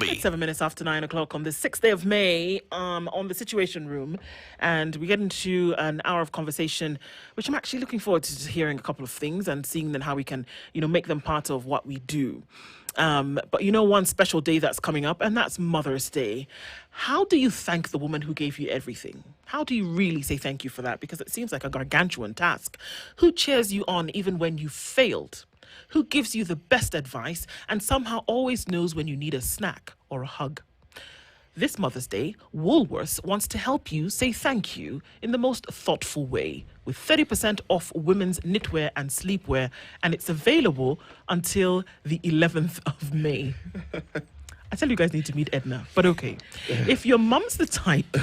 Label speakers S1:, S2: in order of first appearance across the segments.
S1: It's 7 minutes after 9 o'clock on the 6th day of May on the Situation Room. And we get into an hour of conversation, which I'm actually looking forward to hearing a couple of things and seeing then how we can, make them part of what we do. But one special day that's coming up, and that's Mother's Day. How do you thank the woman who gave you everything? How do you really say thank you for that? Because it seems like a gargantuan task. Who cheers you on even when you failed? Who gives you the best advice and somehow always knows when you need a snack or a hug? This Mother's Day, Woolworths wants to help you say thank you in the most thoughtful way with 30% off women's knitwear and sleepwear, and it's available until the 11th of May. I tell you guys need to meet Edna, but okay. If your mum's the type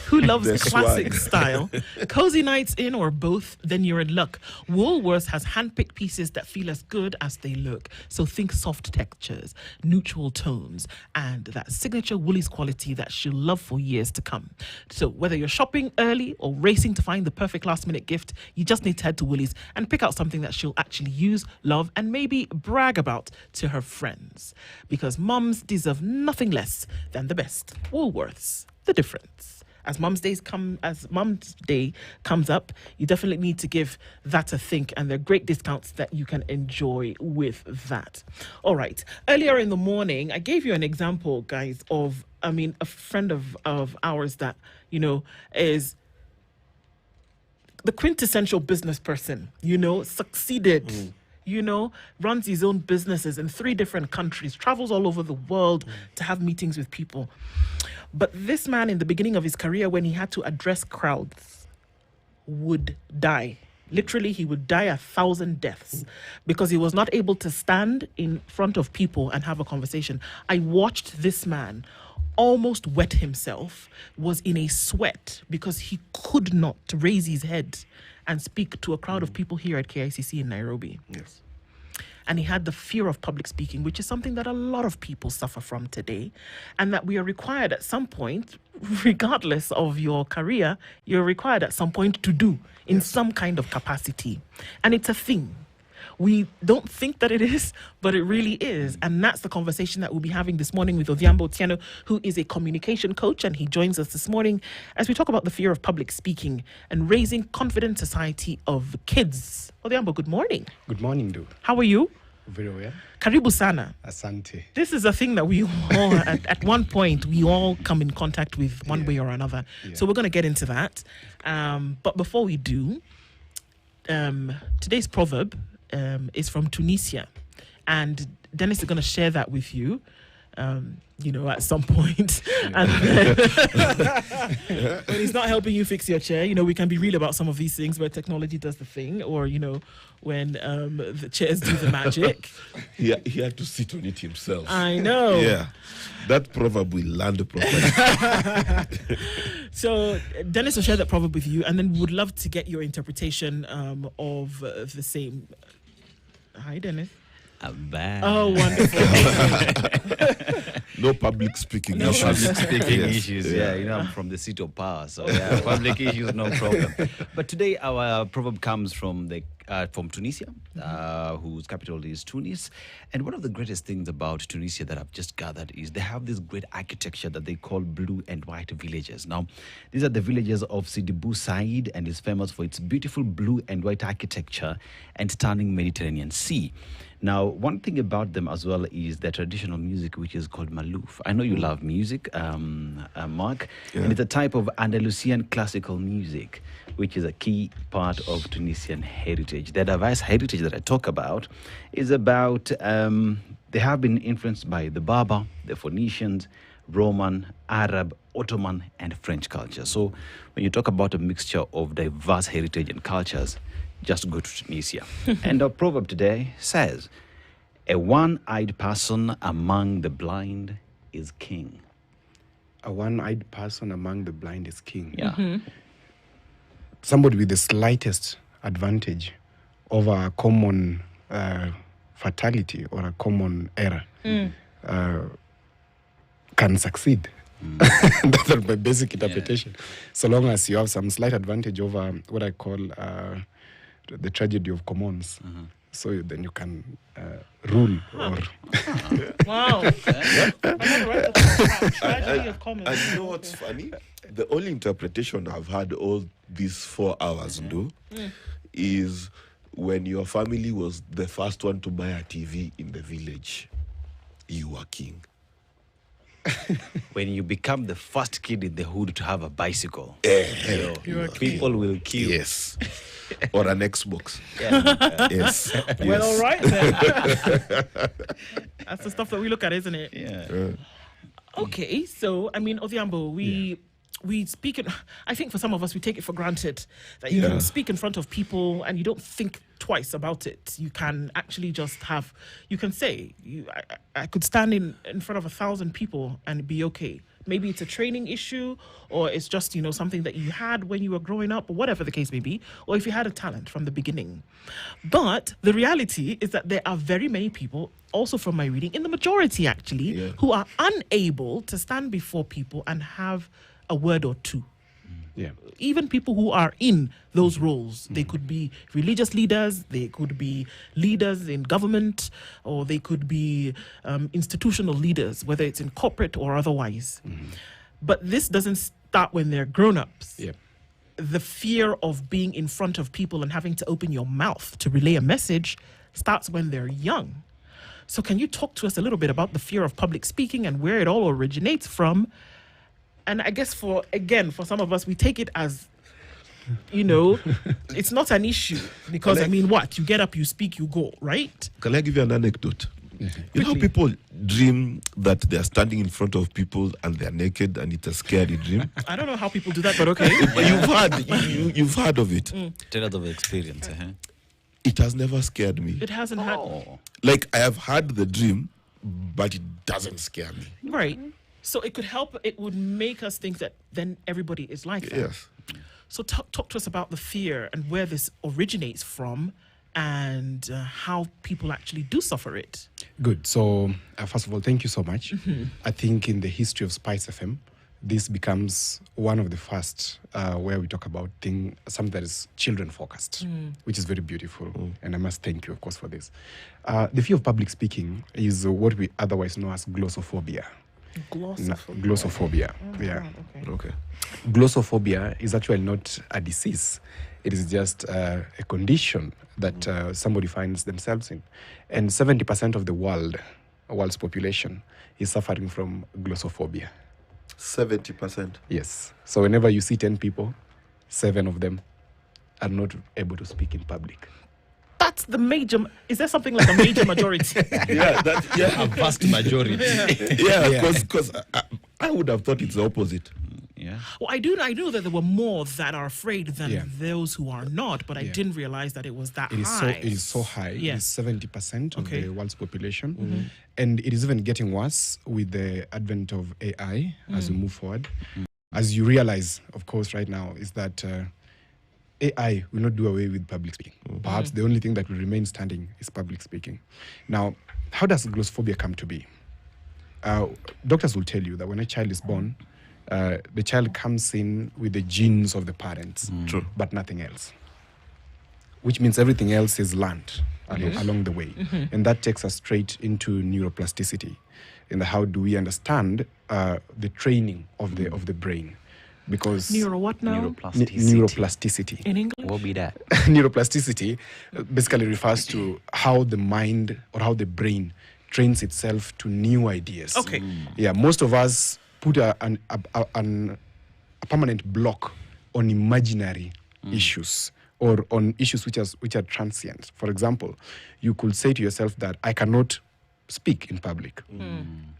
S1: who loves classic style, cozy nights in or both, then you're in luck. Woolworths has handpicked pieces that feel as good as they look. So think soft textures, neutral tones, and that signature Woolies quality that she'll love for years to come. So whether you're shopping early or racing to find the perfect last-minute gift, you just need to head to Woolies and pick out something that she'll actually use, love, and maybe brag about to her friends. Because mums deserve nothing less than the best. Woolworths, the difference. As Mum's Day comes up, you definitely need to give that a think, and there are great discounts that you can enjoy with that. All right. Earlier in the morning, I gave you an example, guys, of a friend of ours that, is the quintessential business person, succeeded. Runs his own businesses in 3 different countries, travels all over the world to have meetings with people. But this man, in the beginning of his career, when he had to address crowds, would die. Literally, he would die 1,000 deaths because he was not able to stand in front of people and have a conversation. I watched this man almost wet himself, was in a sweat because he could not raise his head and speak to a crowd of people here at KICC in Nairobi.
S2: Yes.
S1: And he had the fear of public speaking, which is something that a lot of people suffer from today, and that we are required at some point, regardless of your career, you're required at some point to do in some kind of capacity. And it's a thing. We don't think that it is, but it really is. And that's the conversation that we'll be having this morning with Odhiambo Otieno, who is a communication coach, and he joins us this morning as we talk about the fear of public speaking and raising confident society of kids. Odhiambo, good morning.
S2: Good morning, dude.
S1: How are you?
S2: Very well.
S1: Karibu sana.
S2: Asante.
S1: This is a thing that we all, at one point, we all come in contact with one way or another. Yeah. So we're going to get into that. But before we do, today's proverb is from Tunisia, and Dennis is going to share that with you, at some point. And when he's not helping you fix your chair, we can be real about some of these things where technology does the thing, or when the chairs do the magic.
S3: He had to sit on it himself.
S1: I know.
S3: Yeah, that proverb will land properly.
S1: So Dennis will share that proverb with you, and then we would love to get your interpretation of the same. Hi, Dennis.
S4: I'm back.
S1: Oh, wonderful.
S3: No public speaking
S4: No
S3: issues.
S4: public speaking issues. Yeah, I'm from the seat of power, so public issues, no problem. But today our proverb comes from Tunisia, whose capital is Tunis. And one of the greatest things about Tunisia that I've just gathered is they have this great architecture that they call blue and white villages. Now, these are the villages of Sidi Bou Said, and is famous for its beautiful blue and white architecture and stunning Mediterranean Sea. Now, one thing about them as well is their traditional music, which is called Malouf. I know you love music, Mark, and it's a type of Andalusian classical music, which is a key part of Tunisian heritage. The diverse heritage that I talk about is about, they have been influenced by the Berber, the Phoenicians, Roman, Arab, Ottoman, and French culture. So when you talk about a mixture of diverse heritage and cultures, just go to Tunisia. And our proverb today says, a one-eyed person among the blind is king.
S2: A one-eyed person among the blind is king.
S4: Yeah. Mm-hmm.
S2: Somebody with the slightest advantage over a common fatality or a common error can succeed. That's my basic interpretation. Yeah. So long as you have some slight advantage over what I call the tragedy of commons. So then you can rule
S1: Wow. Another right of tragedy of commas.
S3: And you know what's funny? The only interpretation I've had all these 4 hours is when your family was the first one to buy a TV in the village, you were king.
S4: When you become the first kid in the hood to have a bicycle,
S1: You are
S4: people will kill.
S3: Yes. Or an Xbox.
S4: Yeah.
S3: Yes.
S1: Well,
S3: Yes.
S1: all right then. That's the stuff that we look at, isn't it?
S4: Yeah.
S1: Okay, so I mean, Odhiambo, we speak. I think for some of us, we take it for granted that you can speak in front of people and you don't think twice about it. You can actually just have. You can say, I could stand in front of 1,000 people and be okay. Maybe it's a training issue, or it's just something that you had when you were growing up, or whatever the case may be, or if you had a talent from the beginning. But the reality is that there are very many people, also from my reading, in the majority actually, who are unable to stand before people and have a word or two.
S2: Yeah.
S1: Even people who are in those roles, they could be religious leaders, they could be leaders in government, or they could be institutional leaders, whether it's in corporate or otherwise. But this doesn't start when they're grown-ups.
S2: Yeah.
S1: The fear of being in front of people and having to open your mouth to relay a message starts when they're young. So can you talk to us a little bit about the fear of public speaking and where it all originates from? And I guess for some of us, we take it as, it's not an issue because, you get up, you speak, you go, right?
S3: Can I give you an anecdote? You know how people dream that they're standing in front of people and they're naked and it's a scary dream?
S1: I don't know how people do that, but okay.
S3: But you've heard of it.
S4: Tell us of the experience.
S3: It has never scared me.
S1: It hasn't had...
S3: Like, I have had the dream, but it doesn't scare me.
S1: Right. So it could help, it would make us think that then everybody is like that.
S3: Yes.
S1: So talk to us about the fear and where this originates from and how people actually do suffer it.
S2: Good. So, first of all, thank you so much. I think in the history of Spice FM, this becomes one of the first where we talk about something that is children-focused, which is very beautiful. And I must thank you, of course, for this. The fear of public speaking is what we otherwise know as glossophobia. Glossophobia. Yeah.
S3: Okay.
S2: Glossophobia is actually not a disease. It is just a condition that somebody finds themselves in. And 70% of the world's population is suffering from glossophobia.
S3: 70%.
S2: Yes. So whenever you see 10 people, 7 of them are not able to speak in public.
S1: That's the major... Is there something like a major majority?
S4: A vast majority.
S3: Because I would have thought it's the opposite.
S4: Yeah.
S1: Well, I know that there were more that are afraid than those who are not, but I didn't realize that it was that high.
S2: It is so high.
S1: Yes.
S2: It is 70% of the world's population. And it is even getting worse with the advent of AI as we move forward. As you realize, of course, right now, is that AI will not do away with public speaking. Perhaps the only thing that will remain standing is public speaking. Now, how does glossophobia come to be? Doctors will tell you that when a child is born, the child comes in with the genes of the parents, but nothing else. Which means everything else is learned along the way. And that takes us straight into neuroplasticity. And how do we understand the training of the brain? Because
S1: what now?
S2: Neuroplasticity.
S1: In English?
S4: What be that?
S2: Neuroplasticity basically refers to how the mind or how the brain trains itself to new ideas.
S1: Okay.
S2: Yeah, most of us put a permanent block on imaginary issues or on issues which are transient. For example, you could say to yourself that I cannot speak in public.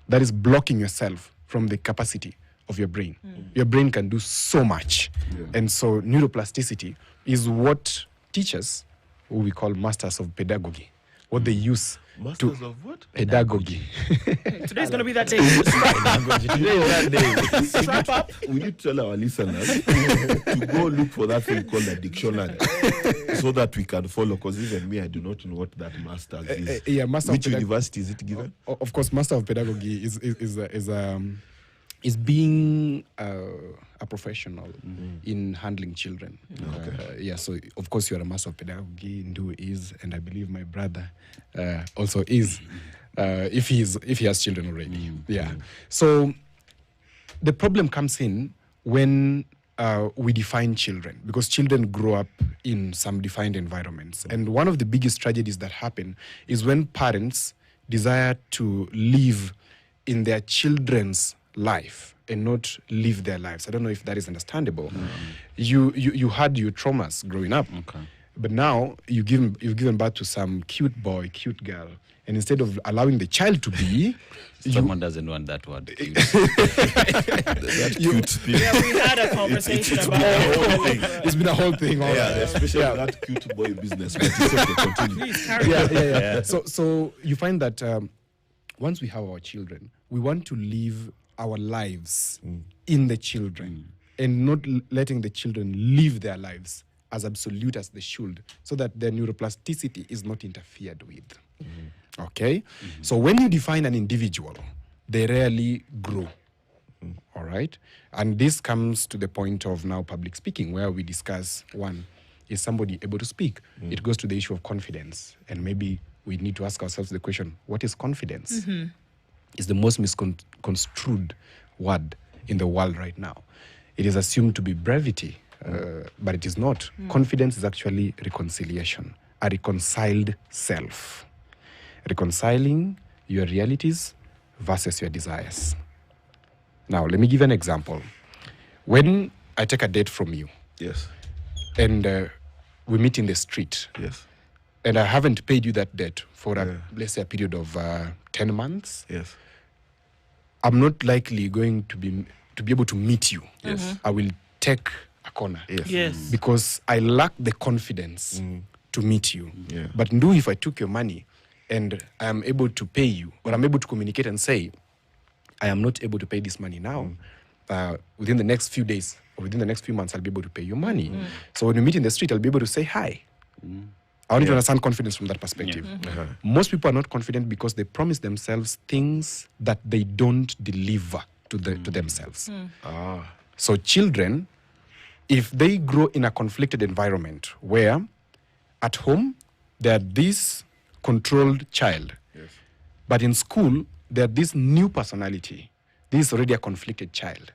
S2: That is blocking yourself from the capacity of your brain. Your brain can do so much. And so neuroplasticity is what teachers, who we call masters of pedagogy, what they use
S3: Masters of what?
S2: pedagogy.
S1: Today's going to be that day. Strap up.
S3: We need to tell our listeners to go look for that thing called a dictionary so that we can follow, because even me, I do not know what that masters is.
S2: Master
S3: Which
S2: of
S3: university is it given?
S2: Of course, master of pedagogy is being a professional in handling children. So of course you are a master of pedagogy, Ndu is, and I believe my brother also is. if he has children already. Yeah. So the problem comes in when we define children, because children grow up in some defined environments. And one of the biggest tragedies that happen is when parents desire to live in their children's life and not live their lives. I don't know if that is understandable. You had your traumas growing up, but now you've given birth to some cute boy, cute girl, and instead of allowing the child to be,
S4: someone doesn't want that word. Cute.
S3: That cute thing.
S1: Yeah, we had a conversation about it.
S2: It's been a whole thing. All
S3: Yeah,
S2: right.
S3: especially that cute boy business. But it's okay, continue.
S1: Please carry on.
S2: Yeah. So you find that once we have our children, we want to live our lives in the children and not letting the children live their lives as absolute as they should, so that their neuroplasticity is not interfered with. Okay? So when you define an individual, they rarely grow. All right? And this comes to the point of now public speaking, where we discuss, one, is somebody able to speak? It goes to the issue of confidence. And maybe we need to ask ourselves the question, what is confidence? It's the most misconstrued word in the world right now. It is assumed to be brevity, but it is not. Confidence is actually reconciliation, a reconciled self. Reconciling your realities versus your desires. Now, let me give an example. When I take a date from you,
S3: Yes.
S2: and we meet in the street,
S3: Yes.
S2: and I haven't paid you that debt for, let's say, a period of 10 months,
S3: Yes.
S2: I'm not likely going to be able to meet you.
S3: Yes.
S2: I will take a corner.
S3: Yes.
S1: Yes.
S2: Because I lack the confidence to meet you.
S3: Yeah.
S2: But if I took your money and I'm able to pay you, or I'm able to communicate and say, I am not able to pay this money now, within the next few days or within the next few months, I'll be able to pay your money. So when we meet in the street, I'll be able to say hi. I want you to understand confidence from that perspective. Most people are not confident because they promise themselves things that they don't deliver to themselves. So children, if they grow in a conflicted environment where at home they're this controlled child, but in school they're this new personality, this is already a conflicted child.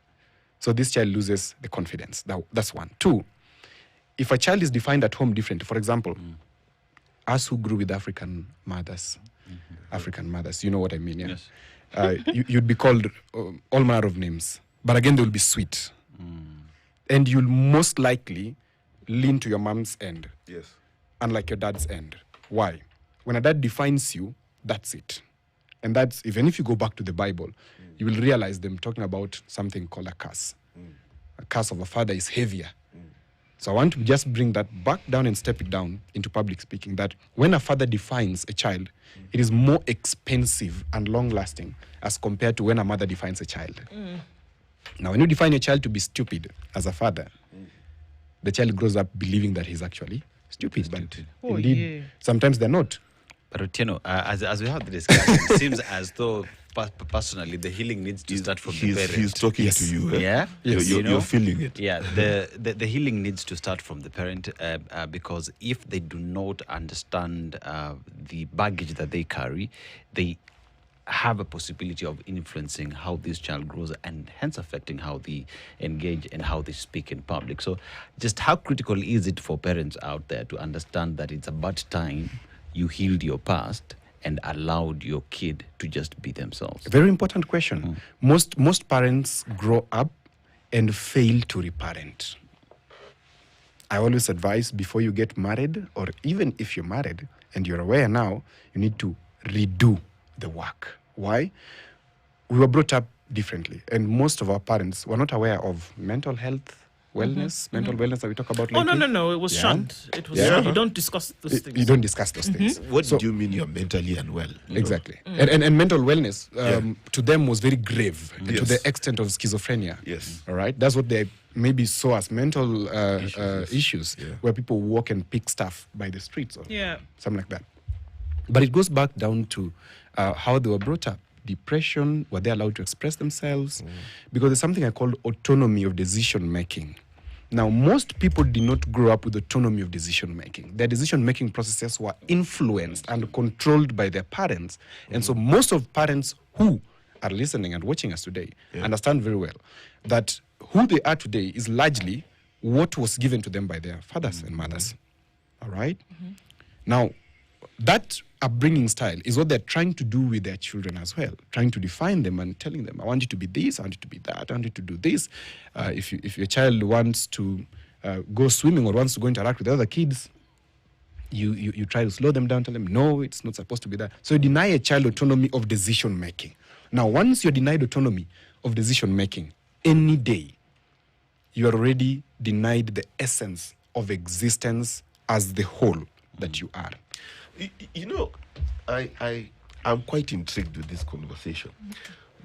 S2: So this child loses the confidence. That's one. Two, if a child is defined at home differently, for example, us who grew with African mothers, you know what I mean, yeah?
S4: Yes.
S2: You'd be called all manner of names, but again, they will be sweet. And you'll most likely lean to your mom's end,
S3: Yes.
S2: unlike your dad's end. Why? When a dad defines you, that's it. And that's, even if you go back to the Bible, you will realize them talking about something called a curse. A curse of a father is heavier. So I want to just bring that back down and step it down into public speaking, that when a father defines a child, it is more expensive and long-lasting as compared to when a mother defines a child. Now, when you define a child to be stupid as a father, the child grows up believing that he's actually stupid. But indeed, sometimes they're not.
S4: But Otieno, as we have the discussion, it seems as though personally the healing needs to start from the parent.
S3: He's talking to you. Eh?
S4: Yeah,
S2: Yes.
S3: You're feeling it.
S4: Yeah, the healing needs to start from the parent because if they do not understand the baggage that they carry, they have a possibility of influencing how this child grows and hence affecting how they engage and how they speak in public. So just how critical is it for parents out there to understand that it's about time you healed your past and allowed your kid to just be themselves?
S2: Very important question. Most parents grow up and fail to reparent. I always advise, before you get married, or even if you're married and you're aware now, you need to redo the work. Why? We were brought up differently, and most of our parents were not aware of mental health, wellness, mental wellness that we talk about
S1: Oh,
S2: lately.
S1: no. It was shunned. It was
S2: Yeah.
S1: shunned. You don't discuss those things.
S2: You don't discuss those things.
S3: What
S2: So-
S3: do you mean you're mentally unwell? You know?
S2: Exactly. And mental wellness to them was very grave, to
S3: Yes.
S2: the extent of schizophrenia.
S3: Yes.
S2: All right. That's what they maybe saw as mental issues,
S3: Yeah.
S2: where people walk and pick stuff by the streets or
S1: Yeah.
S2: something like that. But it goes back down to how they were brought up. Depression, were they allowed to express themselves? Because there's something I call autonomy of decision making. Now, most people did not grow up with autonomy of decision making. Their decision making processes were influenced and controlled by their parents. And so most of parents who are listening and watching us today understand very well that who they are today is largely what was given to them by their fathers and mothers. All right? Now, that upbringing style is what they're trying to do with their children as well, trying to define them and telling them, I want you to be this, I want you to be that, I want you to do this. If your child wants to go swimming or wants to go interact with other kids, you try to slow them down, tell them, no, it's not supposed to be that. So you deny a child autonomy of decision making. Now, once you're denied autonomy of decision making, any day, you are already denied the essence of existence as the whole that you are.
S3: You know, I'm quite intrigued with this conversation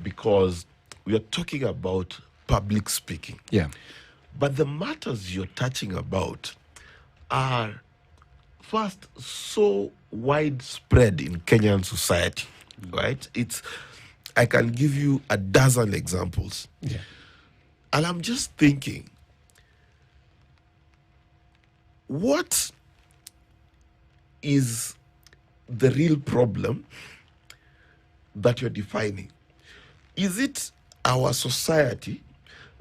S3: because we are talking about public speaking.
S2: Yeah.
S3: But the matters you're touching about are first so widespread in Kenyan society, right? I can give you a dozen examples.
S2: Yeah.
S3: And I'm just thinking, what is the real problem that you're defining? Is it our society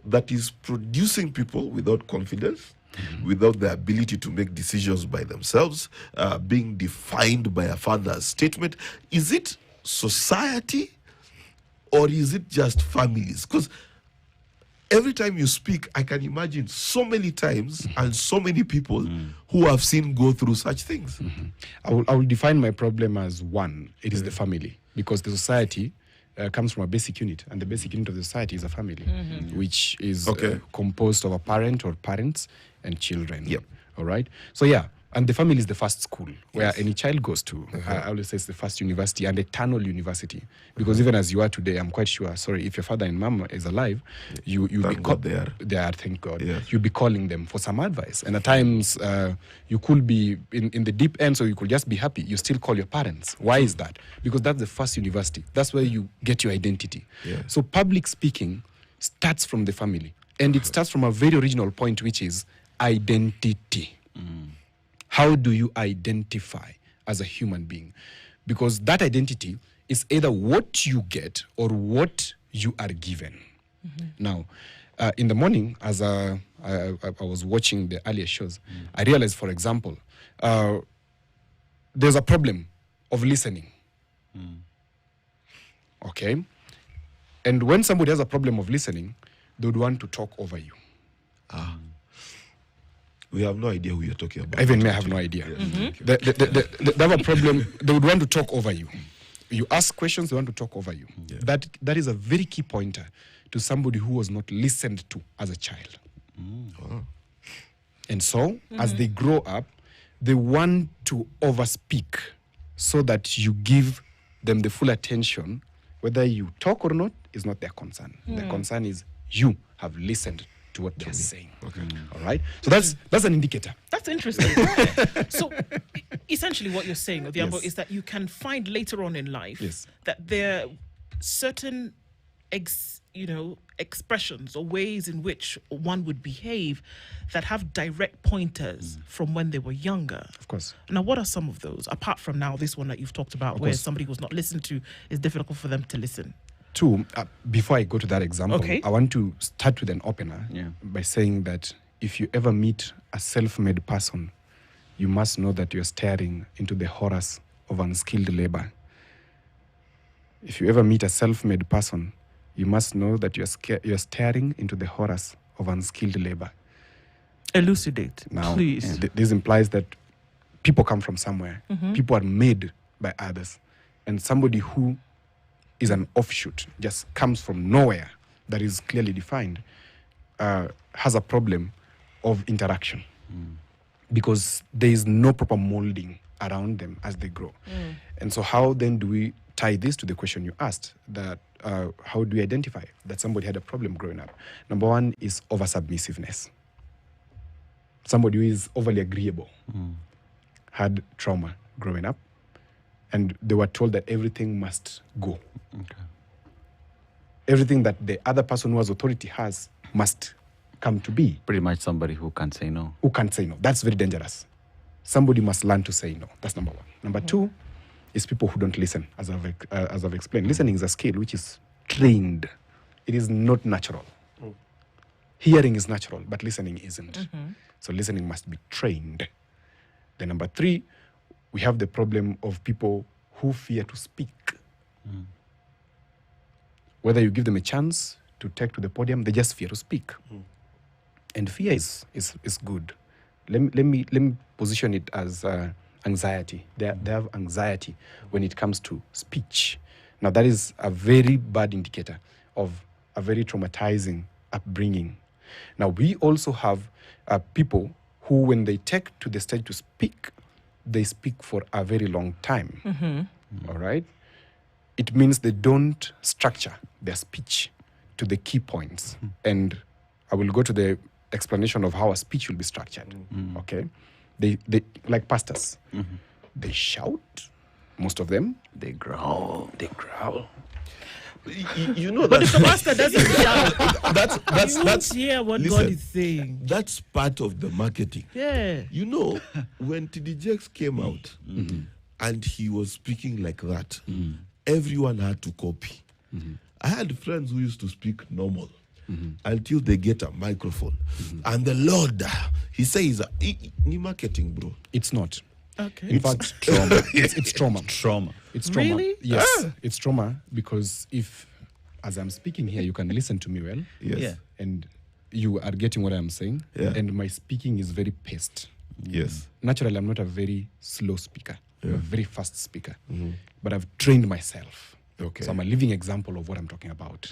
S3: that is producing people without confidence, without the ability to make decisions by themselves, being defined by a father's statement? Is it society or is it just families? Because every time you speak, I can imagine so many times and so many people who have seen go through such things.
S2: I will define my problem as one. It is the family, because the society comes from a basic unit, and the basic unit of the society is a family, which is composed of a parent or parents and children.
S3: Yep.
S2: All right. So and the family is the first school where any child goes to. I always say it's the first university and eternal university, because even as you are today, I'm quite sure. Sorry, if your father and mom is alive, you'll be they are. Thank God.
S3: Yes.
S2: You'll be calling them for some advice, and at times you could be in the deep end, so you could just be happy. You still call your parents. Why is that? Because that's the first university. That's where you get your identity.
S3: Yeah.
S2: So public speaking starts from the family, and it starts from a very original point, which is identity. How do you identify as a human being? Because that identity is either what you get or what you are given. Now, in the morning, as I was watching the earlier shows, I realized, for example, there's a problem of listening. Okay? And when somebody has a problem of listening, they would want to talk over you.
S3: We have no idea who you're talking about.
S2: Even me, I have no idea. They have a problem. They would want to talk over you. You ask questions, they want to talk over you. That is a very key pointer to somebody who was not listened to as a child. And so, as they grow up, they want to overspeak so that you give them the full attention. Whether you talk or not is not their concern. Their concern is you have listened to what they're saying. All right? So that's an indicator.
S1: That's interesting. So essentially what you're saying, Odhiambo, is that you can find later on in life that there are certain expressions or ways in which one would behave that have direct pointers from when they were younger.
S2: Of course.
S1: Now, what are some of those, apart from now this one that you've talked about, where somebody who's not listened to, is difficult for them to listen?
S2: Two, before I go to that example, I want to start with an opener by saying that if you ever meet a self-made person, you must know that you're staring into the horrors of unskilled labor. If you ever meet a self-made person, you must know that you're staring into the horrors of unskilled labor.
S1: Elucidate,
S2: now,
S1: please.
S2: This implies that people come from somewhere. People are made by others. And somebody who is an offshoot, just comes from nowhere, that is clearly defined, has a problem of interaction. Because there is no proper molding around them as they grow. And so how then do we tie this to the question you asked, that how do we identify that somebody had a problem growing up? Number one is over-submissiveness. Somebody who is overly agreeable had trauma growing up, and they were told that everything must go. Everything that the other person who has authority has must come to be.
S4: Pretty much somebody who can't say no.
S2: Who can't say no. That's very dangerous. Somebody must learn to say no. That's number one. Number two is people who don't listen, as I've explained. Listening is a skill which is trained. It is not natural. Hearing is natural, but listening isn't. So listening must be trained. Then number three, we have the problem of people who fear to speak. Whether you give them a chance to take to the podium, they just fear to speak. And fear is good. Let me position it as anxiety. They have anxiety when it comes to speech. Now that is a very bad indicator of a very traumatizing upbringing. Now we also have people who, when they take to the stage to speak, they speak for a very long time. All right? It means they don't structure their speech to the key points. And I will go to the explanation of how a speech will be structured. Okay? They like pastors. They shout, most of them. They growl.
S3: You know,
S1: But if the pastor doesn't shout,
S3: that's
S1: hear what
S3: listen,
S1: God is saying.
S3: That's part of the marketing.
S1: Yeah.
S3: You know, when TD Jakes came out and he was speaking like that, everyone had to copy. I had friends who used to speak normal until they get a microphone. And the Lord, he says, ni marketing, bro.
S2: It's not.
S1: Okay.
S2: In fact, trauma. It's trauma.
S4: Trauma.
S2: It's trauma.
S1: Really?
S2: Yes, it's trauma because if, as I'm speaking here, you can listen to me well.
S3: Yes.
S4: Yeah.
S2: And you are getting what I'm saying.
S3: Yeah.
S2: And my speaking is very paced.
S3: Yes.
S2: Naturally, I'm not a very slow speaker. I'm a very fast speaker. But I've trained myself.
S3: Okay.
S2: So I'm a living example of what I'm talking about.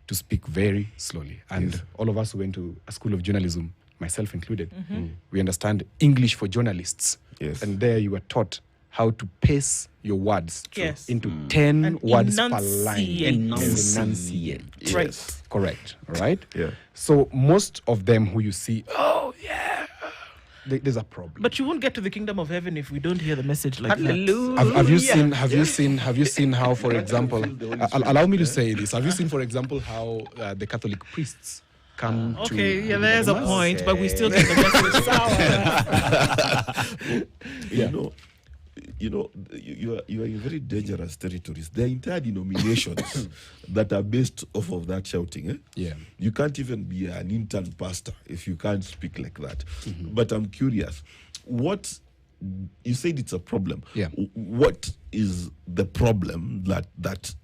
S2: To speak very slowly. And all of us who went to a school of journalism, myself included, we understand English for journalists.
S3: Yes.
S2: And there you are taught how to pace your words
S1: Yes.
S2: into 10
S1: And
S2: words per line.
S1: enunciate.
S2: Enunciate.
S3: Yes.
S2: Correct. All right?
S3: Yeah.
S2: So most of them who you see, there's a problem.
S1: But you won't get to the kingdom of heaven if we don't hear the message like that.
S2: Have you seen how, for example, allow me to say this. Have you seen, for example, how the Catholic priests come to...
S1: Okay, yeah, there's a point, but we still get the message sour.
S3: You know, you are in very dangerous territories. There are entire denominations that are based off of that shouting.
S2: Yeah.
S3: You can't even be an intern pastor if you can't speak like that. But I'm curious, what you said it's a problem.
S2: Yeah.
S3: What is the problem that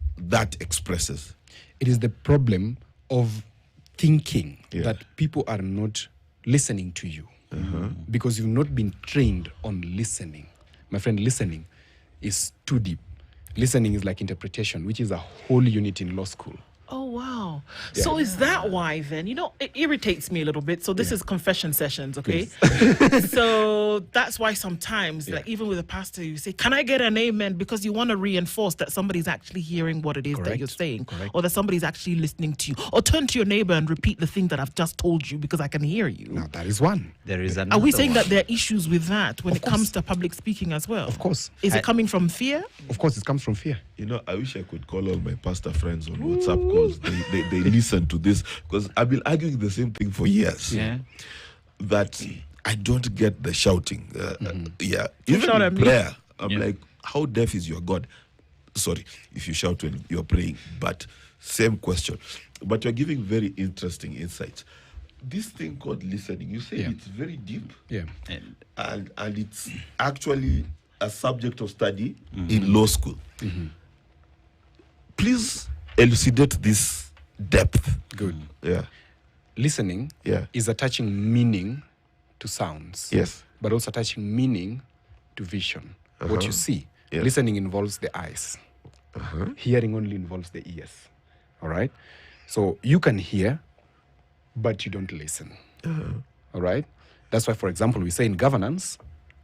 S3: expresses?
S2: It is the problem of thinking that people are not listening to you because you've not been trained on listening. My friend, listening is too deep. Listening is like interpretation, which is a whole unit in law school.
S1: Oh, wow. So is that why then? You know, it irritates me a little bit. So this is confession sessions, okay? So that's why sometimes, like even with a pastor, you say, can I get an amen? Because you want to reinforce that somebody's actually hearing what it is that you're saying. Or that somebody's actually listening to you. Or turn to your neighbor and repeat the thing that I've just told you because I can hear you.
S2: Now, that is one.
S4: There is another
S1: Are we saying
S4: one.
S1: that there are issues with that when it comes to public speaking as well?
S2: Of course.
S1: Is it coming from fear?
S2: Of course, it comes from fear.
S3: You know, I wish I could call all my pastor friends on WhatsApp because they listen to this. Because I've been arguing the same thing for years.
S4: Yeah.
S3: That I don't get the shouting.
S1: shout
S3: Even
S1: at
S3: in
S1: me.
S3: prayer, I'm like, how deaf is your God? Sorry, if you shout when you're praying. But same question. But you're giving very interesting insights. This thing called listening, you say it's very deep.
S2: Yeah.
S3: And it's actually a subject of study in law school. Please elucidate this depth.
S2: Good.
S3: Yeah.
S2: Listening is attaching meaning to sounds.
S3: Yes.
S2: But also attaching meaning to vision. What you see.
S3: Yes.
S2: Listening involves the eyes. Hearing only involves the ears. All right? So you can hear, but you don't listen. All right? That's why, for example, we say in governance,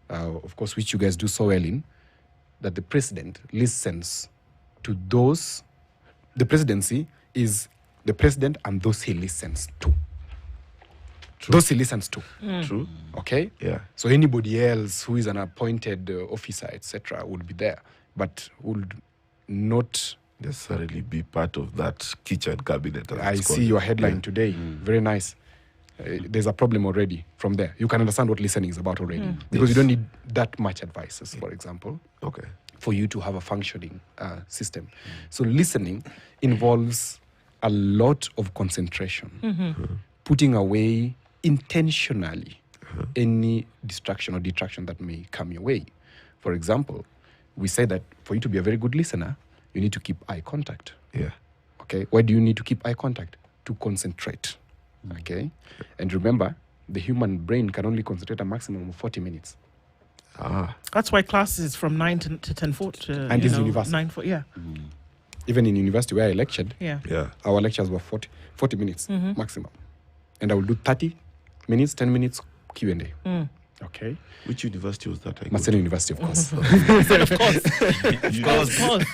S2: of course, which you guys do so well in, that the president listens to those. The presidency is the president and those he listens to. Those he listens to.
S3: True.
S2: Okay?
S3: Yeah.
S2: So anybody else who is an appointed officer, etc., would be there, but would not.
S3: Necessarily be part of that kitchen cabinet. as
S2: I
S3: it's
S2: see
S3: called.
S2: your headline today. Very nice. there's a problem already from there. You can understand what listening is about already because you don't need that much advices, for example.
S3: Okay.
S2: For you to have a functioning system. So listening involves a lot of concentration, putting away intentionally any distraction or detraction that may come your way. For example, we say that for you to be a very good listener, you need to keep eye contact.
S3: Yeah.
S2: Okay. Why do you need to keep eye contact? To concentrate. Okay. And remember, the human brain can only concentrate a maximum of 40 minutes.
S1: That's why classes is from 9 to 10:40.
S2: And it's university.
S1: 9:40. Yeah.
S2: Even in university where I lectured,
S1: Yeah.
S2: our lectures were 40 minutes maximum. And I will do 30 minutes, 10 minutes Q&A. Okay.
S3: Which university was that?
S2: Maseno University, of course.
S1: Of course.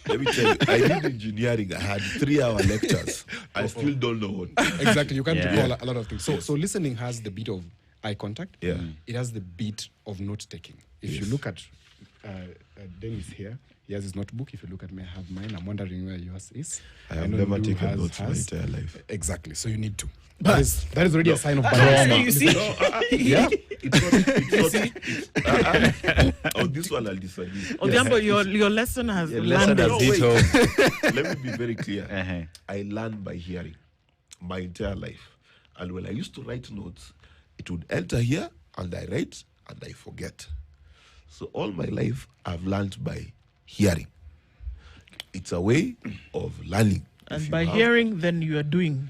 S3: Let me tell you, I did engineering. I had 3-hour lectures. I still don't know what.
S2: Exactly. You can't recall a lot of things. So listening has the bit of eye contact.
S3: Yeah.
S2: It has the bit of note taking. If you look at Dennis here, he has his notebook. If you look at me, I have mine. I'm wondering where yours is.
S3: I have
S2: know
S3: never
S2: Lou
S3: taken
S2: has
S3: notes in my
S2: hers.
S3: entire life.
S2: Exactly. So you need to. That is already a sign of bad
S1: You see?
S2: Yeah.
S3: On this one, I'll disagree.
S1: Odhiambo, your lesson has
S4: Lesson
S1: landed.
S4: has hit home.
S3: Let me be very clear. I learned by hearing my entire life. And when I used to write notes, it would enter here, and I write, and I forget. So all my life, I've learned by hearing. It's a way of learning.
S1: And by hearing, then you are doing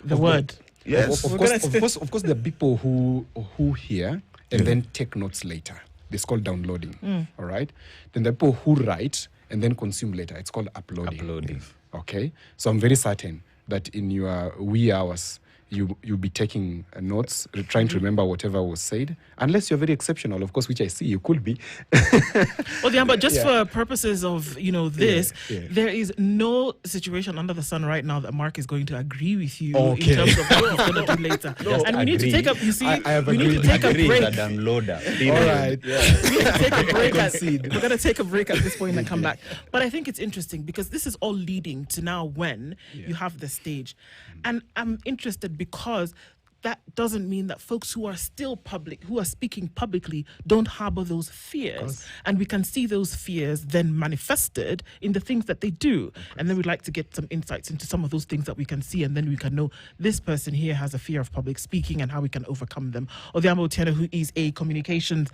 S1: the word.
S3: Yes.
S2: Of course, there are people who hear and then take notes later. It's called downloading. All right. Then there are people who write and then consume later. It's called uploading. Okay. So I'm very certain that in your wee hours, you'll be taking notes, trying to remember whatever was said, unless you're very exceptional, of course, which I see you could be.
S1: But just for purposes of this, there is no situation under the sun right now that Mark is going to agree with you in terms of what he's going to do later. And we need to take up. You see, we need to take a break.
S4: Downloader.
S2: All right.
S1: We need to take a break. We're going to take a break at this point and come back. But I think it's interesting because this is all leading to now when you have the stage, and I'm interested because that doesn't mean that folks who are still public, who are speaking publicly, don't harbor those fears. And we can see those fears then manifested in the things that they do. And then we'd like to get some insights into some of those things that we can see, and then we can know this person here has a fear of public speaking and how we can overcome them. Odhiambo Otieno, who is a communications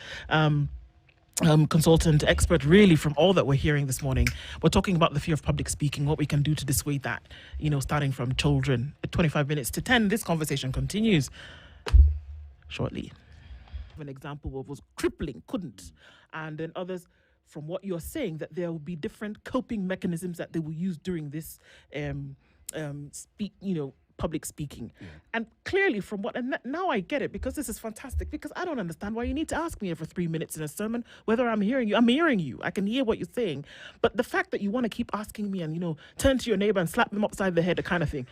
S1: consultant, expert, really, from all that we're hearing this morning. We're talking about the fear of public speaking, what we can do to dissuade that, starting from children. At 25 minutes to 10, this conversation continues shortly. An example what was crippling, couldn't. And then others, from what you're saying, that there will be different coping mechanisms that they will use during this public speaking. And clearly from now I get it, because this is fantastic, because I don't understand why you need to ask me every 3 minutes in a sermon whether I'm hearing you. I can hear what you're saying. But the fact that you want to keep asking me and, turn to your neighbor and slap them upside the head, the kind of thing,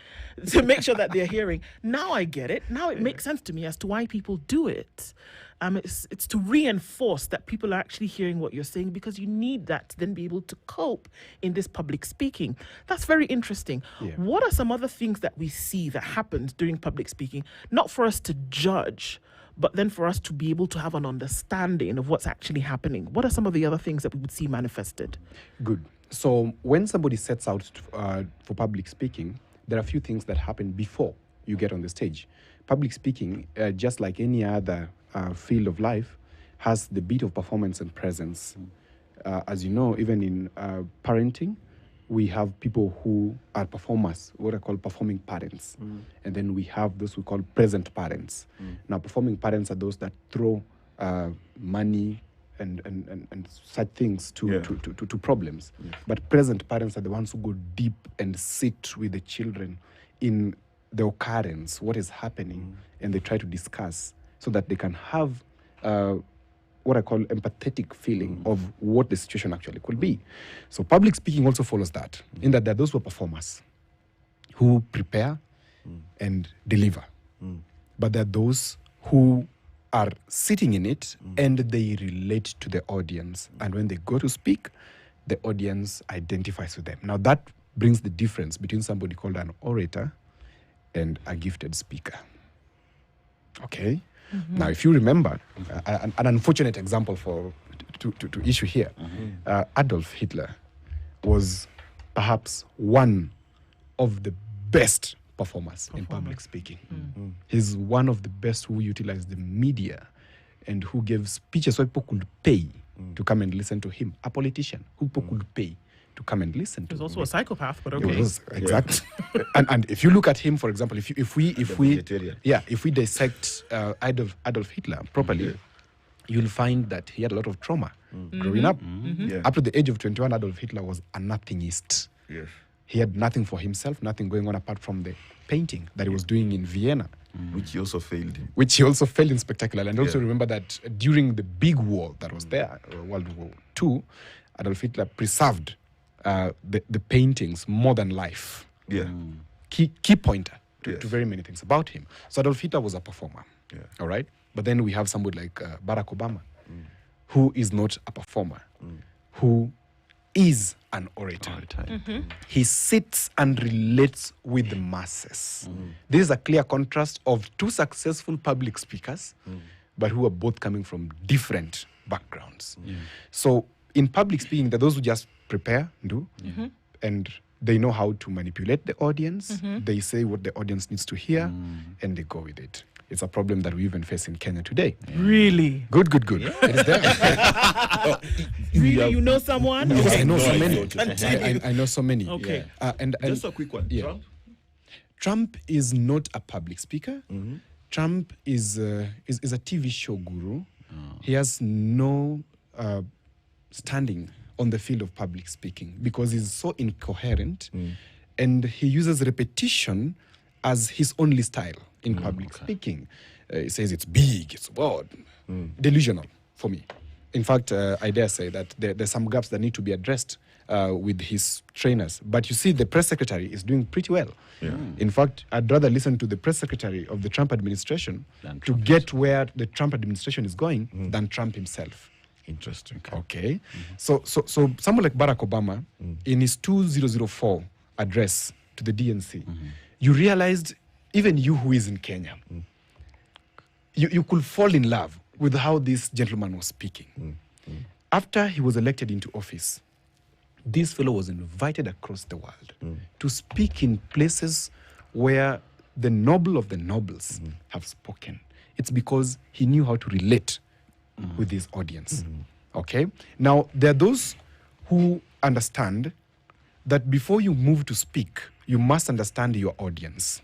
S1: to make sure that they're hearing. Now I get it. Now it makes sense to me as to why people do it. It's to reinforce that people are actually hearing what you're saying, because you need that to then be able to cope in this public speaking. That's very interesting. Yeah. What are some other things that we see that happens during public speaking? Not for us to judge, but then for us to be able to have an understanding of what's actually happening. What are some of the other things that we would see manifested?
S2: Good. So when somebody sets out for public speaking, there are a few things that happen before you get on the stage. Public speaking, just like any other field of life, has the bit of performance and presence. As you know, even in parenting, we have people who are performers, what I call performing parents. And then we have those we call present parents. Now, performing parents are those that throw money and such things to problems. But present parents are the ones who go deep and sit with the children in the occurrence, what is happening, and they try to discuss so that they can have what I call empathetic feeling of what the situation actually could be. So public speaking also follows that, in that there are those who are performers, who prepare and deliver. But there are those who are sitting in it and they relate to the audience. And when they go to speak, the audience identifies with them. Now that brings the difference between somebody called an orator and a gifted speaker. Okay. Now, if you remember, an unfortunate example to issue here, Adolf Hitler was perhaps one of the best performers in public speaking. He's one of the best who utilized the media and who gave speeches where people could pay to come and listen to him. A politician who people could pay to come and listen to.
S1: He was also a psychopath, but
S2: He
S1: okay.
S2: was, exactly. and if you look at him, for example, if we dissect Adolf Hitler properly, you'll find that he had a lot of trauma growing up. Up to the age of 21, Adolf Hitler was a nothingist.
S3: Yes.
S2: He had nothing for himself, nothing going on apart from the painting that he was doing in Vienna.
S3: Which he also failed in.
S2: Which he also failed in spectacularly. And also remember that during the big war that was there, World War II, Adolf Hitler preserved the paintings more than life.
S3: Yeah.
S2: Key pointer to very many things about him. So Adolf Hitler was a performer.
S3: Yeah.
S2: All right? But then we have somebody like Barack Obama, who is not a performer, who is an orator. He sits and relates with the masses. This is a clear contrast of two successful public speakers, but who are both coming from different backgrounds. So in public speaking, there are those who just prepare, and they know how to manipulate the audience. They say what the audience needs to hear, and they go with it. It's a problem that we even face in Kenya today.
S1: Really?
S2: Good. It is there.
S1: Really? You know someone?
S2: Because
S1: Okay.
S2: I know so
S3: No,
S2: many. I know so many.
S1: Okay.
S2: And
S3: Just a quick one.
S2: yeah.
S3: Trump?
S2: Trump is not a public speaker. Trump is a TV show guru. He has no standing on the field of public speaking because he's so incoherent, and he uses repetition as his only style in public speaking. He says it's big, it's broad, delusional for me. In fact, I dare say that there's some gaps that need to be addressed with his trainers. But you see, the press secretary is doing pretty well. In fact, I'd rather listen to the press secretary of the Trump administration to get where the Trump administration is going than Trump himself.
S3: Interesting.
S2: Okay. So someone like Barack Obama, in his 2004 address to the DNC, you realized, even you who is in Kenya, you could fall in love with how this gentleman was speaking. After he was elected into office, this fellow was invited across the world to speak in places where the noble of the nobles have spoken. It's because he knew how to relate with his audience. Okay? Now, there are those who understand that before you move to speak, you must understand your audience.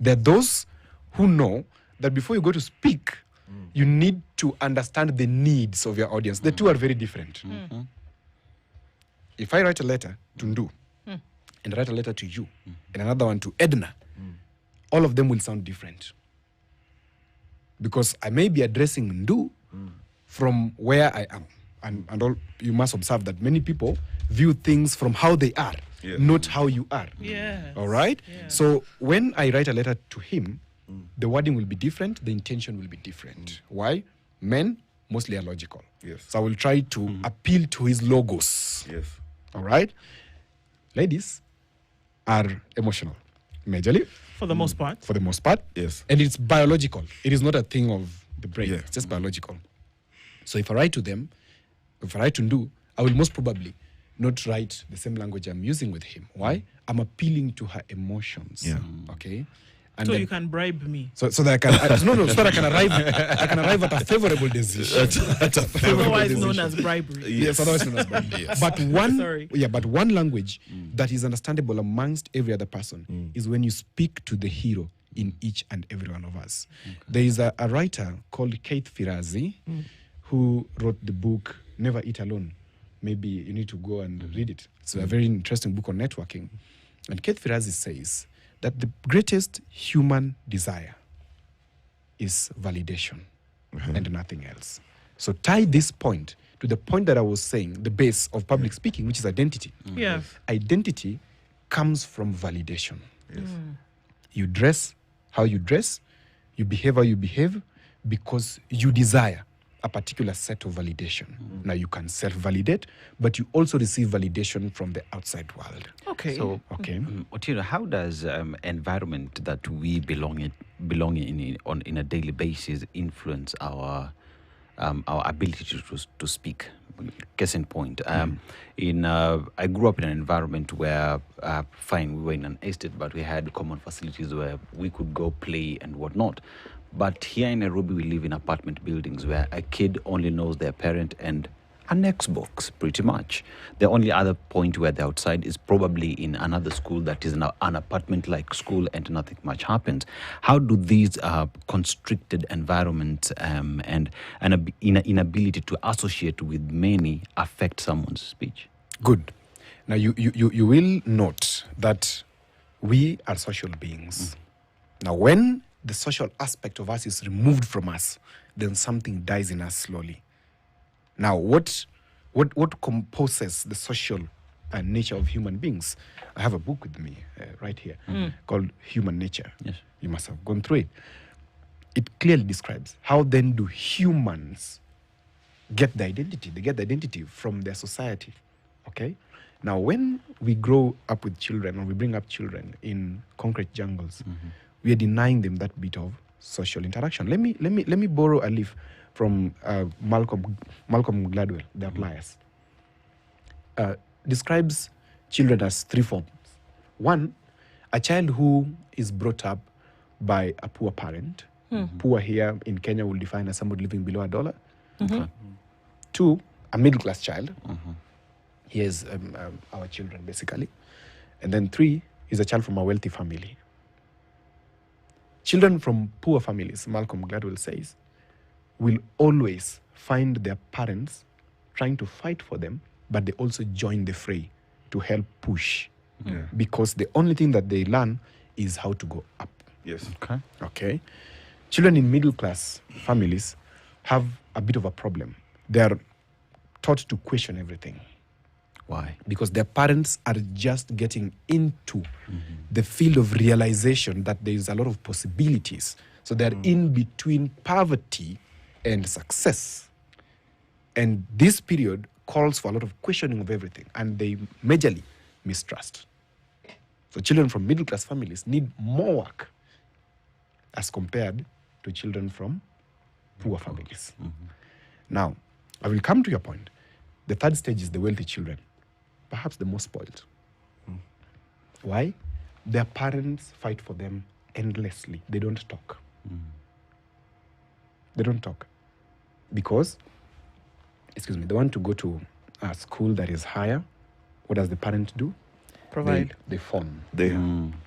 S2: There are those who know that before you go to speak, you need to understand the needs of your audience. The two are very different. If I write a letter to Ndu, and I write a letter to you, and another one to Edna, all of them will sound different. Because I may be addressing Ndu from where I am. And all, you must observe that many people view things from how they are, not how you are.
S1: Yes.
S2: All right?
S1: Yeah.
S2: So when I write a letter to him, the wording will be different, the intention will be different. Why? Men mostly are logical.
S3: Yes.
S2: So I will try to appeal to his logos.
S3: Yes.
S2: All right? Ladies are emotional, majorly,
S1: For the most part.
S2: for the most part.
S3: Yes.
S2: And it's biological. It is not a thing of the brain.
S3: Yeah.
S2: It's just biological. So if I write to them, if I write to Ndu, I will most probably not write the same language I'm using with him. Why? I'm appealing to her emotions.
S3: Yeah.
S2: Okay? And
S1: So
S2: then-
S1: you can bribe me.
S2: so that I can so that I can arrive at a favorable decision.
S1: Otherwise known as bribery.
S2: Yes, otherwise known as bribery. But one language that is understandable amongst every other person is when you speak to the hero in each and every one of us. There is a writer called Keith Firazi who wrote the book Never Eat Alone. Maybe you need to go and read it. It's a very interesting book on networking. And Keith Firazi says that the greatest human desire is validation and nothing else. So tie this point to the point that I was saying, the base of public speaking, which is identity.
S1: Yes.
S2: Identity comes from validation. You dress how you dress, you behave how you behave, because you desire a particular set of validation. Now you can self-validate, but you also receive validation from the outside world.
S1: Okay.
S4: So,
S2: Okay.
S4: Otieno, how does environment that we belonging in a daily basis influence our ability to speak. Case in point, I grew up in an environment where, fine, we were in an estate, but we had common facilities where we could go play and whatnot. But here in Nairobi, we live in apartment buildings where a kid only knows their parent and an Xbox, pretty much. The only other point where they're outside is probably in another school that is an apartment-like school, and nothing much happens. How do these constricted environments and an inability to associate with many affect someone's speech?
S2: Good. Now, you will note that we are social beings. Now, when the social aspect of us is removed from us, then something dies in us slowly. Now, what composes the social nature of human beings? I have a book with me right here called Human Nature.
S4: Yes.
S2: You must have gone through it. It clearly describes how then do humans get the identity. They get the identity from their society. Okay? Now, when we grow up with children, or we bring up children in concrete jungles, we are denying them that bit of social interaction. Let me borrow a leaf from Malcolm Gladwell, The Outliers. Describes children as three forms. One, a child who is brought up by a poor parent. Poor here in Kenya will define as somebody living below $1.
S4: Okay.
S2: Two, a middle-class child. Here's our children, basically. And then three is a child from a wealthy family. Children from poor families, Malcolm Gladwell says, will always find their parents trying to fight for them, but they also join the fray to help push. Because the only thing that they learn is how to go up.
S3: Yes.
S2: Okay. Children in middle-class families have a bit of a problem. They are taught to question everything.
S4: Why?
S2: Because their parents are just getting into the field of realization that there is a lot of possibilities. So they're in between poverty and success. And this period calls for a lot of questioning of everything, and they majorly mistrust. So children from middle-class families need more work as compared to children from poor families. Now, I will come to your point. The third stage is the wealthy children, perhaps the most spoiled. Why? Their parents fight for them endlessly. They don't talk. They don't talk. Because, they want to go to a school that is higher. What does the parent do?
S1: Provide.
S2: They phone.
S3: They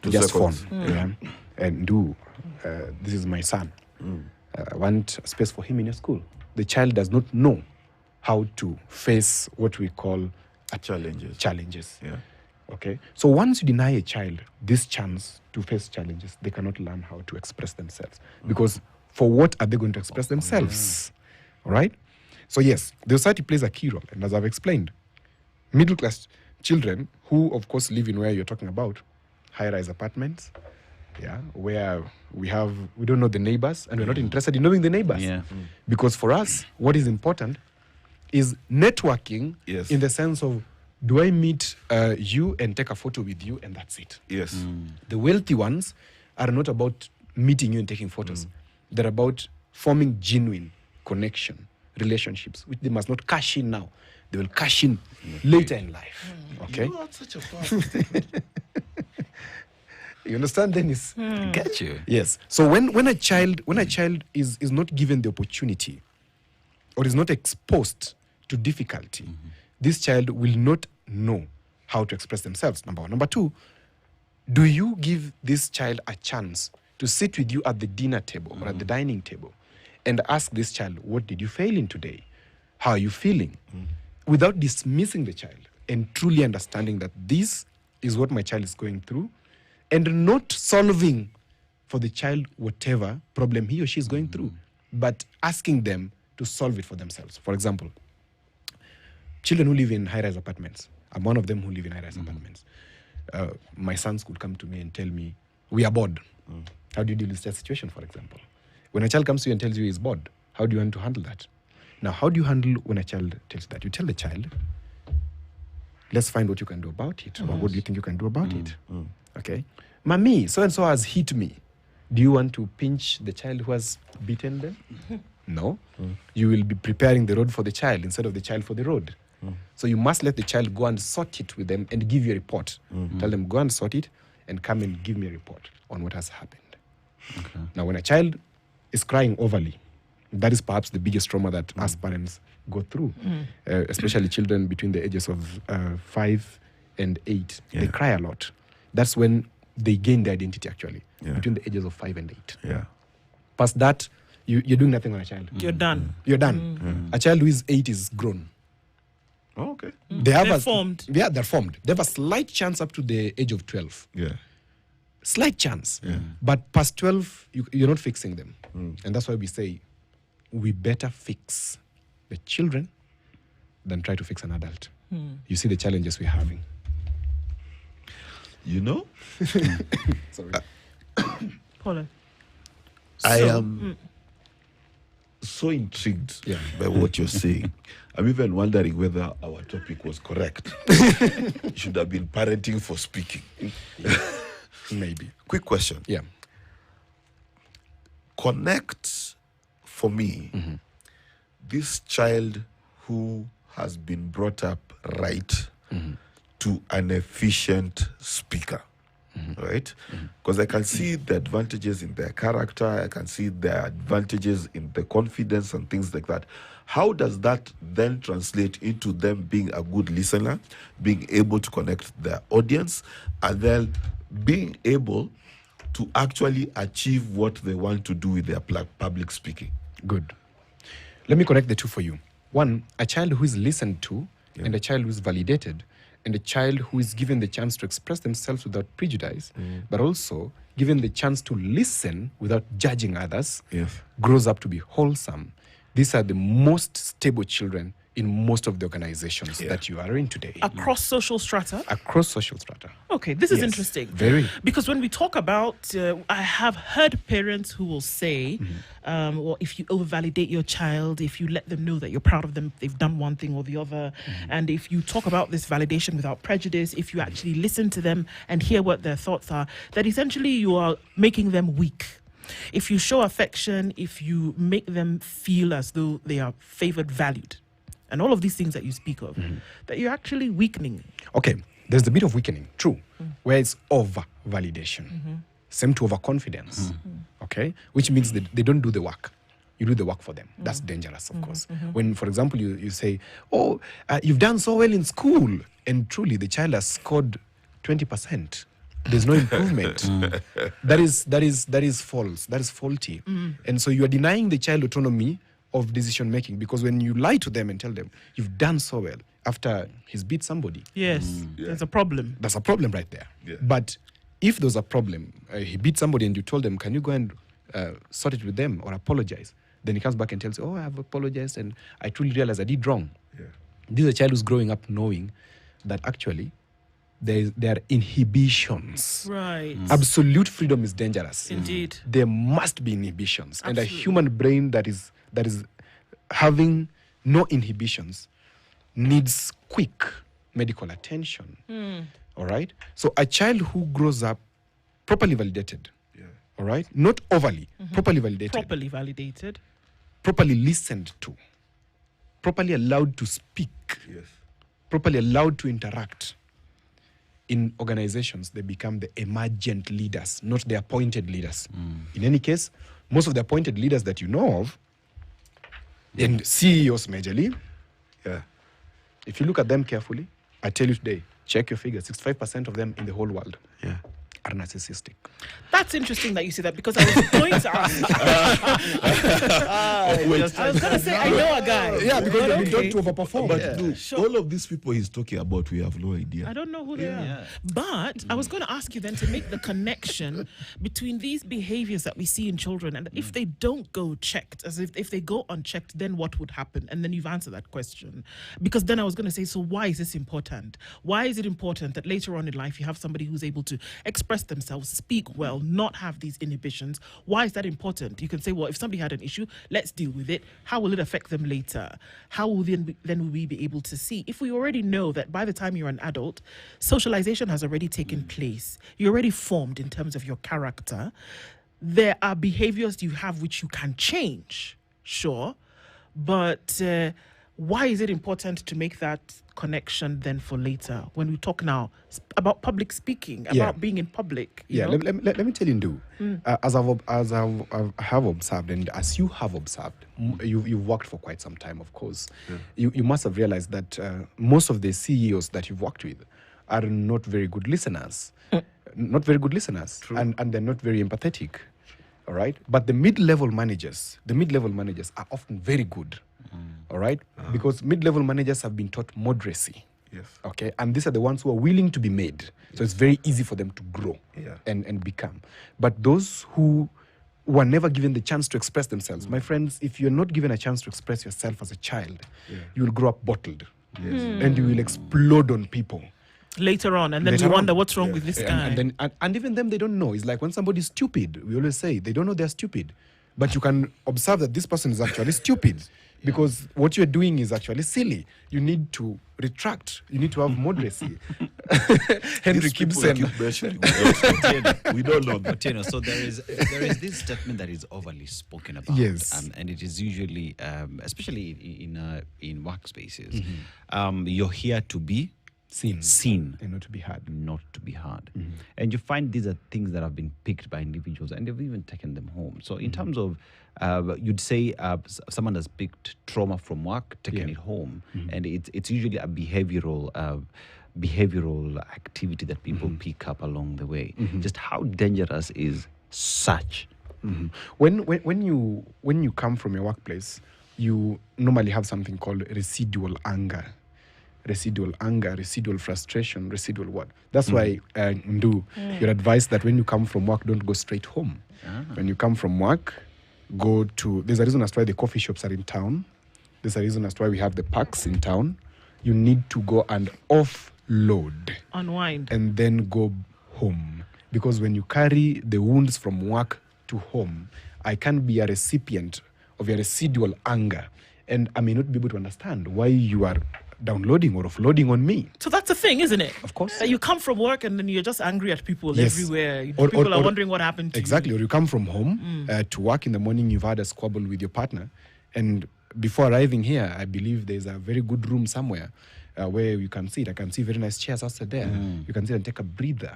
S2: They just phone. And do, this is my son. I want a space for him in a school. The child does not know how to face what we call challenges.
S3: Yeah.
S2: Okay. So once you deny a child this chance to face challenges, they cannot learn how to express themselves. Because for what are they going to express themselves? All right? So yes, the society plays a key role. And as I've explained, middle-class children who, of course, live in where you're talking about, high-rise apartments, where we don't know the neighbors, and we're not interested in knowing the neighbors. Because for us, what is important is networking in the sense of, do I meet you and take a photo with you, and that's it.
S3: Yes.
S2: The wealthy ones are not about meeting you and taking photos. They're about forming genuine connection, relationships, which they must not cash in now. They will cash in later in life. Okay?
S3: You are such a powerful statement.
S2: You understand, Dennis?
S4: I get you.
S2: Yes. So when a child is not given the opportunity or is not exposed to difficulty, this child will not know how to express themselves, number one. Number two, do you give this child a chance to sit with you at the dinner table or at the dining table and ask this child, what did you fail in today? How are you feeling? Without dismissing the child and truly understanding that this is what my child is going through, and not solving for the child whatever problem he or she is going through, but asking them to solve it for themselves. For example, children who live in high-rise apartments, I'm one of them who live in high-rise apartments. My sons could come to me and tell me, we are bored. How do you deal with that situation, for example? When a child comes to you and tells you he's bored, how do you want to handle that? Now, how do you handle when a child tells you that? You tell the child, let's find what you can do about it. Or what do you think you can do about it? Okay? Mommy, so-and-so has hit me. Do you want to pinch the child who has beaten them? No. You will be preparing the road for the child instead of the child for the road. So you must let the child go and sort it with them and give you a report. Tell them, go and sort it and come and give me a report on what has happened.
S4: Okay.
S2: Now, when a child is crying overly, that is perhaps the biggest trauma that us parents go through, especially children between the ages of 5 and 8.
S3: Yeah.
S2: They cry a lot. That's when they gain their identity, actually,
S3: Yeah.
S2: between the ages of 5 and 8.
S3: Yeah.
S2: Past that, you're doing nothing on a child.
S1: You're done.
S2: You're done. A child who is 8 is grown.
S3: Oh, okay.
S2: They have
S1: They're formed.
S2: Yeah, they're formed. They have a slight chance up to the age of 12.
S3: Yeah.
S2: Slight chance. But past 12, you're not fixing them. And that's why we say we better fix the children than try to fix an adult. You see the challenges we're having.
S3: You know,
S2: Sorry.
S1: Paulo.
S3: I am so intrigued
S2: Yeah.
S3: by what you're saying. I'm even wondering whether our topic was correct. It should have been parenting for speaking.
S2: Maybe.
S3: Quick question.
S2: Yeah.
S3: Connect for me this child who has been brought up right to an efficient speaker. Right? Because I can see the advantages in their character, I can see the advantages in the confidence and things like that. How does that then translate into them being a good listener, being able to connect their audience, and then being able to actually achieve what they want to do with their public speaking?
S2: Good. Let me connect the two for you. One, a child who is listened to and a child who is validated and a child who is given the chance to express themselves without prejudice, but also given the chance to listen without judging others,
S3: Yes.
S2: grows up to be wholesome. These are the most stable children in most of the organizations that you are in today.
S1: Across social strata?
S2: Across social strata.
S1: Okay, this is
S2: Yes,
S1: interesting.
S2: very.
S1: Because when we talk about, I have heard parents who will say, well, if you overvalidate your child, if you let them know that you're proud of them, they've done one thing or the other, and if you talk about this validation without prejudice, if you actually listen to them and hear what their thoughts are, that essentially you are making them weak. If you show affection, if you make them feel as though they are favored, valued, and all of these things that you speak of, that you're actually weakening.
S2: Okay, there's a bit of weakening, true, where it's over-validation. Same to overconfidence, okay? Which means that they don't do the work. You do the work for them. That's dangerous, of course. When, for example, you say, oh, you've done so well in school, and truly the child has scored 20%. There's no improvement. That is false. That is faulty. And so you are denying the child autonomy of decision making, because when you lie to them and tell them you've done so well after he's beat somebody,
S1: Yes, there's a problem.
S2: that's a problem right there.
S3: Yeah.
S2: But if there's a problem, he beat somebody and you told them, can you go and sort it with them or apologize? Then he comes back and tells you, oh, I've apologized and I truly realized I did wrong.
S3: Yeah.
S2: This is a child who's growing up knowing that actually there are inhibitions.
S1: Right.
S2: Absolute freedom is dangerous.
S1: Indeed.
S2: There must be inhibitions. And a
S1: Absolutely.
S2: human brain that is having no inhibitions needs quick medical attention. All right? So a child who grows up properly validated, all right? Not overly, properly validated,
S1: Properly validated.
S2: properly listened to, properly allowed to speak,
S3: Yes.
S2: properly allowed to interact. In organizations, they become the emergent leaders, not the appointed leaders. In any case, most of the appointed leaders that you know of, and CEOs majorly,
S3: Yeah.
S2: if you look at them carefully, I tell you today, check your figures, 65% of them in the whole world
S3: Yeah.
S2: are narcissistic.
S1: That's interesting that you say that, because I was going to ask. I was going to say, I know a guy.
S2: Yeah, because
S1: But
S2: they've been
S1: okay.
S2: taught to overperform.
S3: But no,
S1: Sure.
S3: all of these people he's talking about, we have no
S1: I
S3: idea.
S1: don't know who they are.
S4: Yeah.
S1: But I was going to ask you then to make the connection between these behaviors that we see in children, and if they don't go checked, as if they go unchecked, then what would happen? And then you've answered that question. Because then I was going to say, so why is this important? Why is it important that later on in life you have somebody who's able to express themselves, speak well, not have these inhibitions? Why is that important? You can say, well, if somebody had an issue, let's deal with it. How will it affect them later? How will then will we be able to see? If we already know that by the time you're an adult, socialization has already taken place, you're already formed in terms of your character, there are behaviors you have which you can change, sure, but why is it important to make that connection then for later when we talk now about public speaking, about being in public? You know?
S2: Let me tell you, Ndu, as I have observed, and as you have observed, you've worked for quite some time, of course. You must have realized that most of the CEOs that you've worked with are not very good listeners. Not very good listeners. And they're not very empathetic. All right? But the mid-level managers are often very good. All right? Because mid-level managers have been taught moderacy.
S3: Yes.
S2: Okay? And these are the ones who are willing to be made. So it's very easy for them to grow and become. But those who were never given the chance to express themselves, my friends, if you're not given a chance to express yourself as a child, you will grow up bottled. And you will explode on people.
S1: Later on, and then we wonder what's wrong with this guy.
S2: And even them, they don't know. It's like when somebody's stupid, we always say, they don't know they're stupid. But you can observe that this person is actually stupid because what you're doing is actually silly. You need to retract. You need to have moderacy. Henry Gibson.
S3: We don't know that.
S4: But, so there is this statement that is overly spoken about.
S2: Yes.
S4: And it is usually, especially in workspaces, you're here to be seen
S2: and not to be heard.
S4: And you find these are things that have been picked by individuals and they've even taken them home. So in terms of, you'd say someone has picked trauma from work, taken it home, and it's usually a behavioral activity that people pick up along the way. Just how dangerous is such?
S2: When you come from your workplace, you normally have something called residual anger, residual frustration, residual what. That's why, Ndu, you're advised that when you come from work, don't go straight home. When you come from work, there's a reason as to why the coffee shops are in town. There's a reason as to why we have the parks in town. You need to go and offload.
S1: Unwind.
S2: And then go home. Because when you carry the wounds from work to home, I can be a recipient of your residual anger. And I may not be able to understand why you are downloading or offloading on me.
S1: So that's the thing, isn't it?
S2: Of course.
S1: You come from work and then you're just angry at people
S2: Yes.
S1: everywhere.
S2: Or
S1: People are wondering what happened to
S2: exactly.
S1: you.
S2: Or you come from home to work in the morning, you've had a squabble with your partner. And before arriving here, I believe there's a very good room somewhere where you can sit. I can see very nice chairs outside there. You can sit and take a breather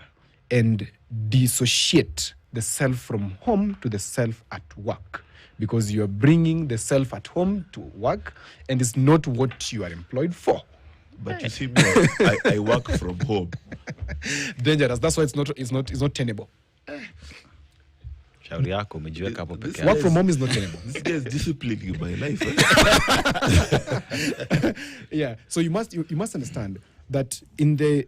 S2: and dissociate the self from home to the self at work. Because you're bringing the self at home to work, and it's not what you are employed for.
S3: But you see, I work from home.
S2: Dangerous. That's why it's not tenable.
S4: Shauri yako umejiweka hapo peke yako.
S2: Work from home is not tenable.
S3: This guy is disciplining my life.
S2: Yeah. So you must understand that in the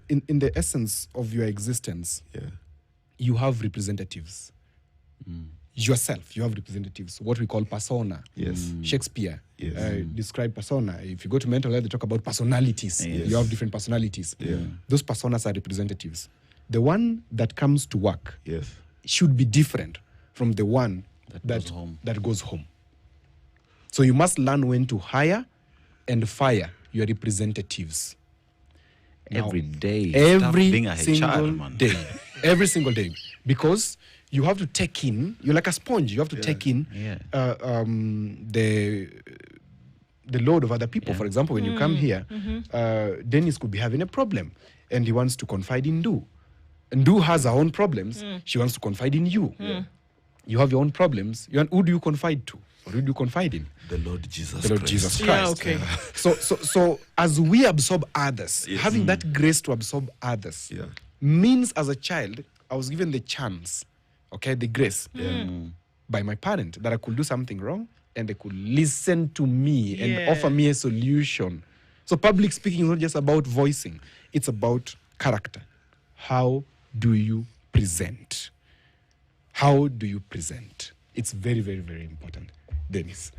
S2: essence of your existence, you have representatives. Yourself, you have representatives, what we call persona.
S3: Yes.
S2: Shakespeare described persona. If you go to mental health, they talk about personalities.
S3: Yes.
S2: You have different personalities.
S3: Yeah.
S2: Those personas are representatives. The one that comes to work should be different from the one that goes home. So you must learn when to hire and fire your representatives.
S4: Every day.
S2: Every
S4: being a
S2: single
S4: man.
S2: day. Every single day. Because you have to take in, you're like a sponge, you have to take in the load of other people. For example, when you come here, Dennis could be having a problem and he wants to confide in Ndu. Ndu has her own problems, she wants to confide in you. You have your own problems, who do you confide to? Or who do you confide in?
S3: The Lord Jesus
S2: The Lord
S3: Christ.
S2: Jesus Christ.
S1: Yeah, okay.
S2: So as we absorb others, having that grace to absorb others means as a child, I was given the chance, the grace by my parent that I could do something wrong and they could listen to me and offer me a solution. So public speaking is not just about voicing, it's about character. How do you present? How do you present? It's very, very, very important. Dennis.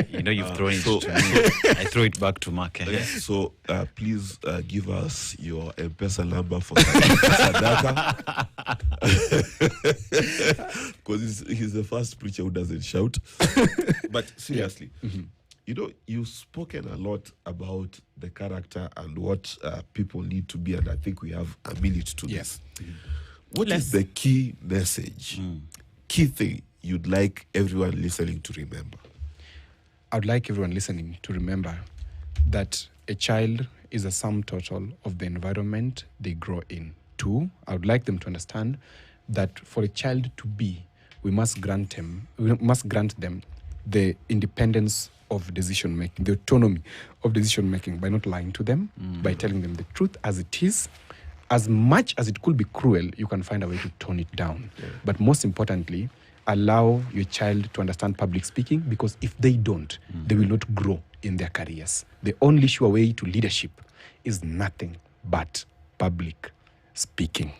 S4: You've thrown it to me. I throw it back to Mark.
S3: So please give us your M-Pesa number for Sadaka. Because he's the first preacher who doesn't shout. But seriously, you've spoken a lot about the character and what people need to be, and I think we have a minute to this. What is the key message key thing you'd like everyone listening to remember?
S2: I would like everyone listening to remember that a child is a sum total of the environment they grow in. 2, I would like them to understand that for a child to be, we must grant them the independence of decision making, the autonomy of decision making, by not lying to them, by telling them the truth as it is. As much as it could be cruel, you can find a way to tone it down. Yeah. But most importantly, allow your child to understand public speaking, because if they don't, they will not grow in their careers. The only sure way to leadership is nothing but public speaking.